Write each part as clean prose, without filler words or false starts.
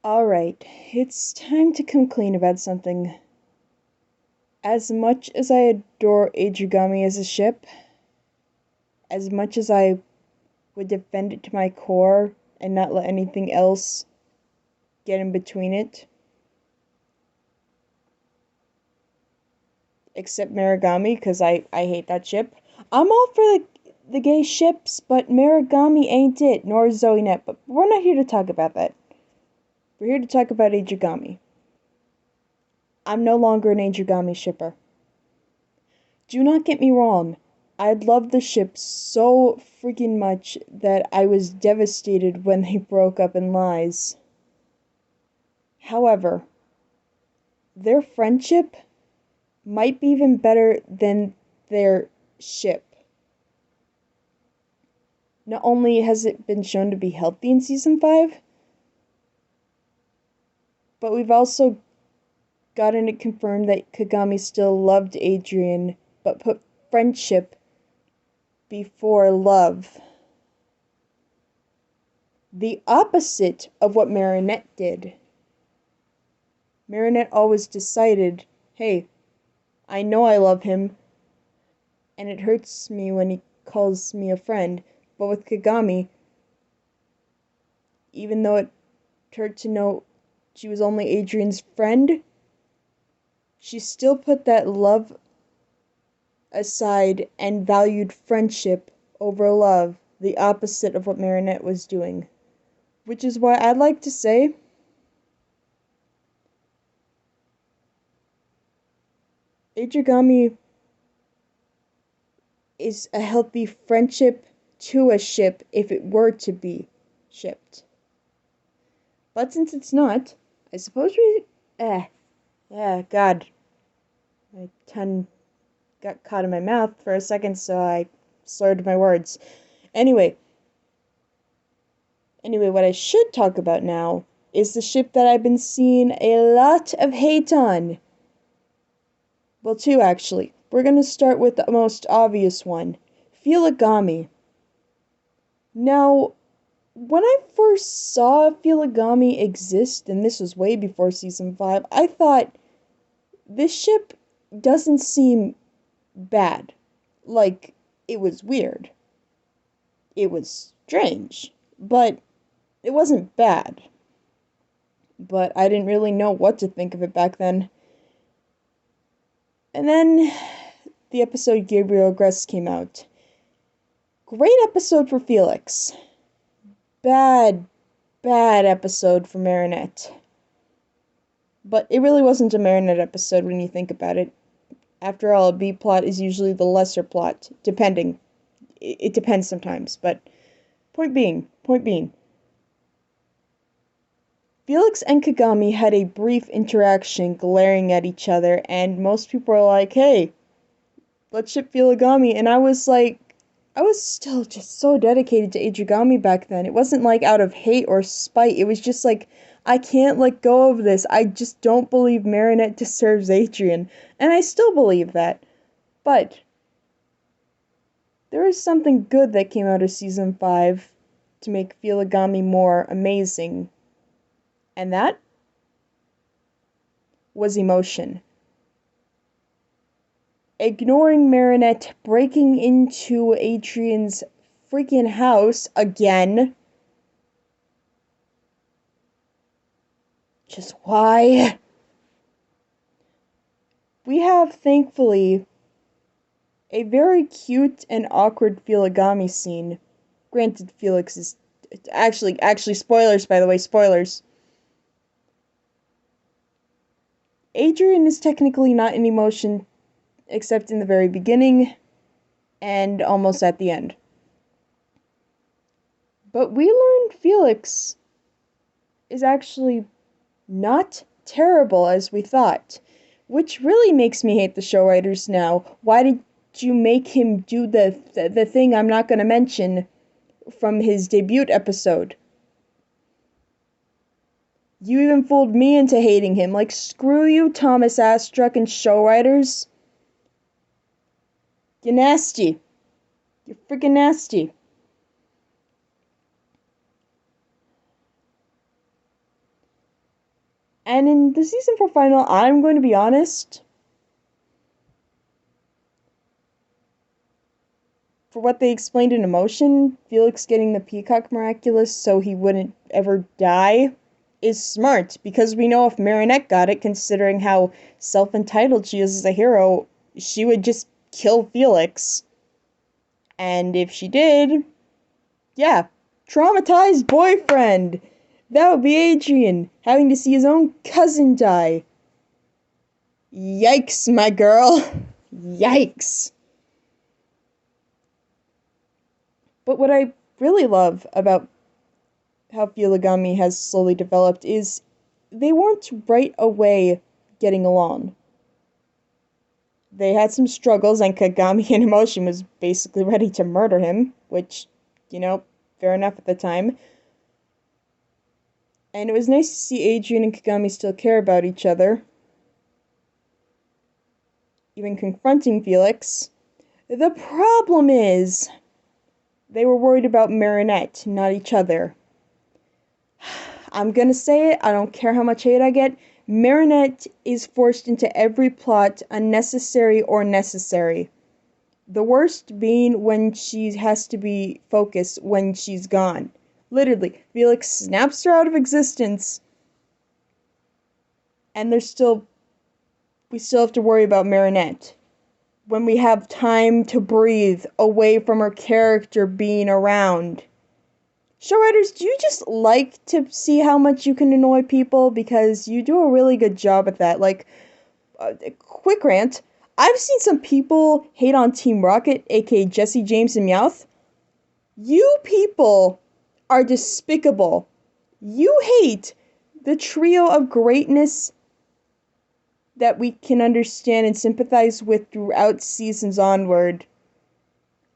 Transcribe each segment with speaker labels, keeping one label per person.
Speaker 1: Alright, it's time to come clean about something. As much as I adore Adrigami as a ship, as much as I would defend it to my core and not let anything else get in between it, except Marigami, because I hate that ship. I'm all for the gay ships, but Marigami ain't it, nor Zoe Net, but we're not here to talk about that. We're here to talk about Adrigami. I'm no longer an Adrigami shipper. Do not get me wrong, I love the ship so freaking much that I was devastated when they broke up in lies. However, their friendship might be even better than their ship. Not only has it been shown to be healthy in season 5, but we've also gotten it confirmed that Kagami still loved Adrien, but put friendship before love. The opposite of what Marinette did. Marinette always decided, hey, I know I love him, and it hurts me when he calls me a friend. But with Kagami, even though it hurt to know she was only Adrian's friend, she still put that love aside and valued friendship over love, the opposite of what Marinette was doing. Which is why I'd like to say Adrigami is a healthy friendship to a ship if it were to be shipped. But since it's not, I suppose we. God. My tongue got caught in my mouth for a second, so I slurred my words. Anyway, what I should talk about now is the ship that I've been seeing a lot of hate on. Well, two actually. We're gonna start with the most obvious one, Feligami. Now, when I first saw Feligami exist, and this was way before season 5, I thought, this ship doesn't seem bad. Like, it was weird. It was strange. But it wasn't bad. But I didn't really know what to think of it back then. And then the episode Gabriel Gress came out. Great episode for Felix. Bad episode for Marinette. But it really wasn't a Marinette episode when you think about it. After all, a B plot is usually the lesser plot, depending. It depends sometimes, but point being. Felix and Kagami had a brief interaction glaring at each other, and most people were like, hey, let's ship Feligami, and I was still just so dedicated to Adrigami back then. It wasn't like out of hate or spite, it was just like, I can't let go of this. I just don't believe Marinette deserves Adrien, and I still believe that. But there is something good that came out of season 5 to make Feligami more amazing, and that was emotion. Ignoring Marinette breaking into Adrien's freaking house again. Just why? We have, thankfully, a very cute and awkward Feligami scene. Granted, Felix is actually spoilers, by the way, spoilers. Adrien is technically not in emotion except in the very beginning and almost at the end. But we learned Felix is actually not terrible as we thought, which really makes me hate the show writers now. Why did you make him do the thing I'm not going to mention from his debut episode? You even fooled me into hating him. Like, screw you, Thomas Astruck and show writers. You're nasty. You're freaking nasty. And in the season 4 final, I'm going to be honest, for what they explained in Emotion, Felix getting the Peacock Miraculous so he wouldn't ever die is smart, because we know if Marinette got it, considering how self-entitled she is as a hero, she would just kill Felix. And if she did, yeah, traumatized boyfriend! That would be Adrien, having to see his own cousin die. Yikes, my girl. Yikes. But what I really love about how Feligami has slowly developed is they weren't right away getting along. They had some struggles, and Kagami in Emotion was basically ready to murder him, which, fair enough at the time. And it was nice to see Adrien and Kagami still care about each other, even confronting Felix. The problem is, they were worried about Marinette, not each other. I'm gonna say it, I don't care how much hate I get. Marinette is forced into every plot, unnecessary or necessary. The worst being when she has to be focused when she's gone. Literally, Felix snaps her out of existence, and we still have to worry about Marinette. When we have time to breathe away from her character being around. Show writers, do you just like to see how much you can annoy people? Because you do a really good job at that. Like, quick rant. I've seen some people hate on Team Rocket, aka Jesse, James, and Meowth. You people are despicable. You hate the trio of greatness that we can understand and sympathize with throughout seasons onward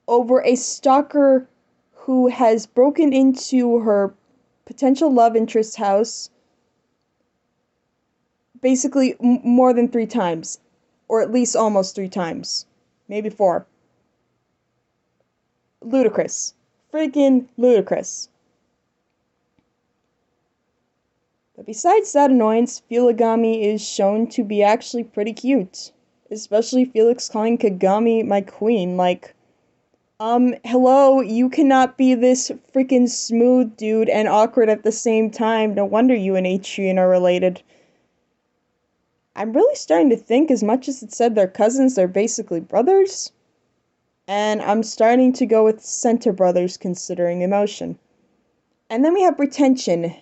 Speaker 1: over a stalker who has broken into her potential love interest's house basically more than 3 times. Or at least almost 3 times. Maybe 4. Ludicrous. Freaking ludicrous. But besides that annoyance, Feligami is shown to be actually pretty cute. Especially Felix calling Kagami my queen, like, hello, you cannot be this freaking smooth dude and awkward at the same time. No wonder you and Adrien are related. I'm really starting to think, as much as it said they're cousins, they're basically brothers. And I'm starting to go with Center Brothers, considering Emotion. And then we have Retention.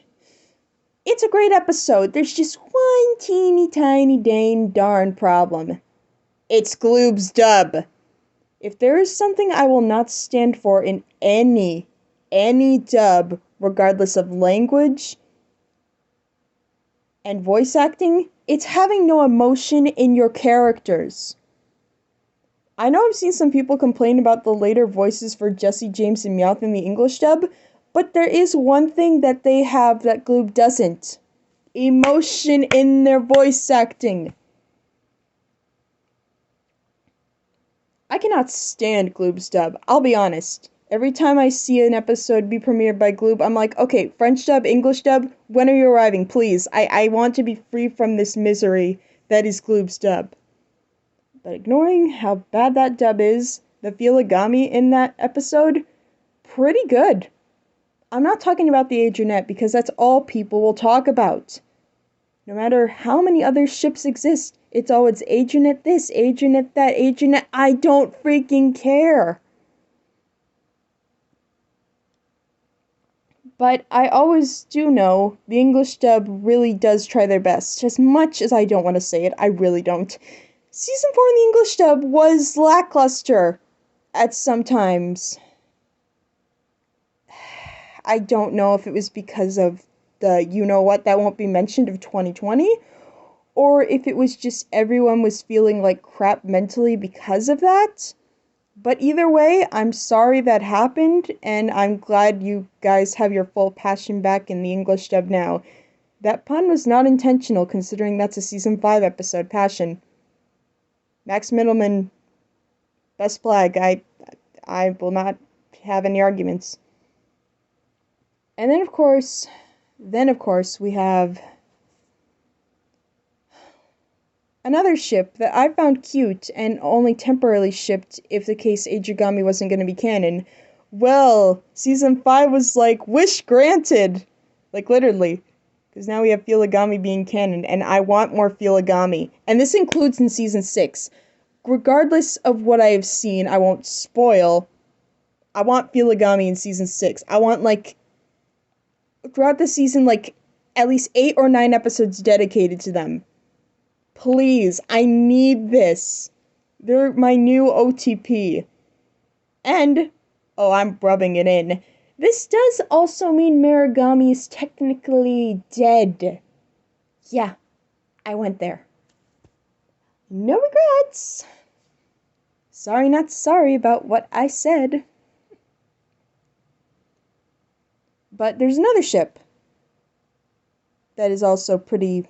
Speaker 1: It's a great episode. There's just one teeny tiny dang darn problem. It's Gloob's dub. If there is something I will not stand for in any dub, regardless of language and voice acting, it's having no emotion in your characters. I know I've seen some people complain about the later voices for Jesse, James, and Meowth in the English dub, but there is one thing that they have that Gloob doesn't. Emotion in their voice acting. I cannot stand Gloob's dub, I'll be honest. Every time I see an episode be premiered by Gloob, I'm like, okay, French dub, English dub, when are you arriving, please? I want to be free from this misery that is Gloob's dub. But ignoring how bad that dub is, the Feligami in that episode, pretty good. I'm not talking about the Adrianette because that's all people will talk about. No matter how many other ships exist, it's always Adrianette this, Adrianette that, Adrianette. I don't freaking care. But I always do know the English dub really does try their best. As much as I don't want to say it, I really don't. Season 4 in the English dub was lackluster at some times. I don't know if it was because of the you-know-what that won't be mentioned of 2020, or if it was just everyone was feeling like crap mentally because of that. But either way, I'm sorry that happened, and I'm glad you guys have your full passion back in the English dub now. That pun was not intentional, considering that's a Season 5 episode, Passion. Max Middleman, best flag. I will not have any arguments. And then, of course, we have Another ship that I found cute and only temporarily shipped if the case Adrigami wasn't going to be canon. Well, season 5 was like, wish granted! Like, literally. Because now we have Feligami being canon, and I want more Feligami. And this includes in season 6. Regardless of what I have seen, I won't spoil. I want Feligami in season 6. I want, like, throughout the season, like, at least 8 or 9 episodes dedicated to them. Please, I need this. They're my new OTP. And, oh, I'm rubbing it in. This does also mean Marigami is technically dead. Yeah, I went there. No regrets. Sorry, not sorry about what I said. But there's another ship that is also pretty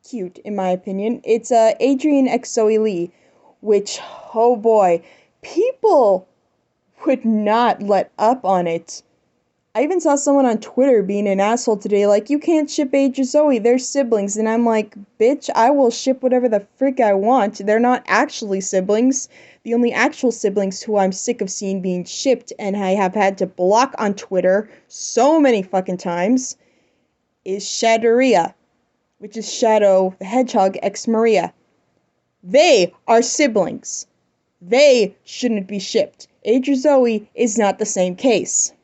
Speaker 1: cute, in my opinion. It's Adrien and Zoe, which, oh boy, people would not let up on it. I even saw someone on Twitter being an asshole today, like, you can't ship Adrizoe, they're siblings, and I'm like, bitch, I will ship whatever the frick I want. They're not actually siblings. The only actual siblings who I'm sick of seeing being shipped, and I have had to block on Twitter so many fucking times, is Shadoria, which is Shadow the Hedgehog x Maria. They are siblings. They shouldn't be shipped. Adrizoe is not the same case.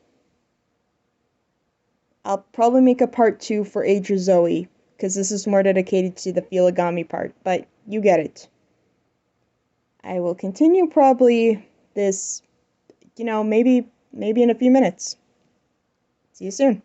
Speaker 1: I'll probably make a part 2 for Adrizoe, because this is more dedicated to the Feligami part, but you get it. I will continue probably this, maybe in a few minutes. See you soon.